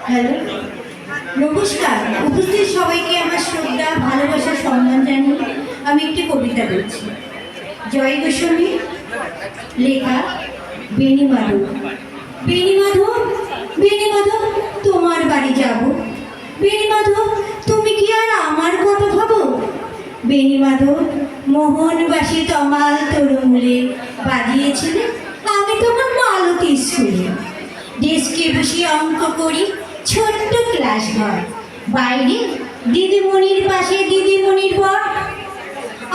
Hello, নমস্কার। উপস্থিত সবাইকে আমার শ্রদ্ধা, ভালোবাসা, সম্মান জানিয়ে আমি একটি কবিতা বলছি। জয় গোস্বামী লেখা। বেণীমাধব। বেণীমাধব, বেণীমাধব, তোমার বাড়ি যাব। বেণীমাধব, তুমি কি আর আমার কথা ভাবো? বেণীমাধব, মোহনবাসী তমাল তরুমূলে বাজিয়েছিলে, আমি তখন মালতী স্কুলে ডেস্কে বসে অঙ্ক করি, ছোট্ট ক্লাস ঘর, বাইরে দিদিমণির পাশে দিদিমণির বর।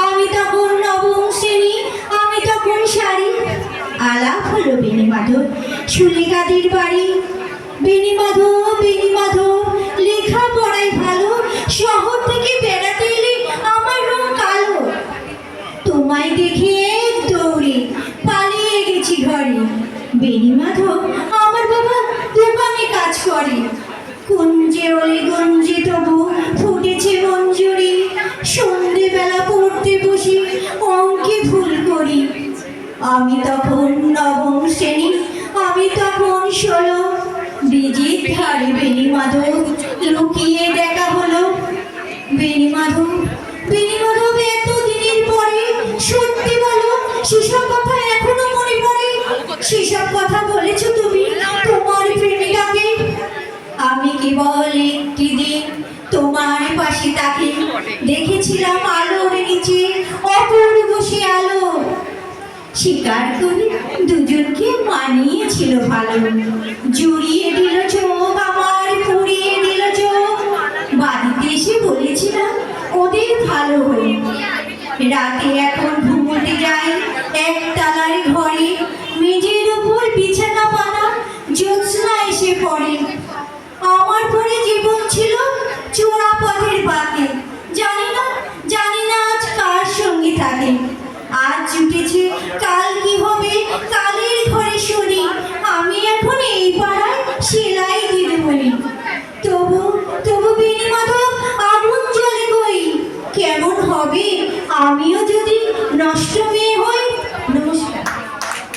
আমি তখন নবম শ্রেণী, আমি তখন শাড়ি। আলাপ হলো বেণীমাধব সুলেখাদির বাড়ি। বেণীমাধব, বেণীমাধব, লেখা পড়াই ভালো, শহর থেকে বেড়াতে এলে আমার রং কালো। তোমায় দেখে দৌড়ে পালিয়ে গেছি ঘরে। বেণীমাধব, আমার বাবা দোকানে কাজ করে। কুঞ্জে ওলে গঞ্জে তবু ফুটেছে মঞ্জুরি। সন্ধেবেলা পড়তে বসি, অঙ্কে ভুল করি। আমি তখন নবম শ্রেণী, আমি তখন 16। ব্রিজের ধারে বেণীমাধব লুকিয়ে দেখা হলো। বেণীমাধব, বেণীমাধব, এতদিনের পরে সত্যি বলো, সেসব কথা এখনো মনে পড়ে? সেসব কথা বলেছো তুমি তোমার প্রেমিকাকে? আমি কেবল একটি দিন তোমার পাশে তাকে দেখেছিলাম আলোর নিচে, অপূর্ব সে আলো। স্বীকার করি দুজনকে মানিয়েছিল ভালো। জুড়িয়ে দিল চোখ আমার, পুড়িয়ে দিল চোখ। বাড়িতে এসে বলেছিলাম ওদের ভালো হয়ে। রাতে এখন ঘুমোতে যাই একতলার ঘরে। মেঝের উপর বিছানা পাতা, জ্যোৎস্না এসে পড়ে। আমার পরে জীবন ছিল চোরা পথের বাতে। জানি না, জানি না আজ কার সঙ্গে থাকে। আজ জুটেছে, কাল কি হবে কালের ঘরে শুনি। আমি এখন এই পাড়ায়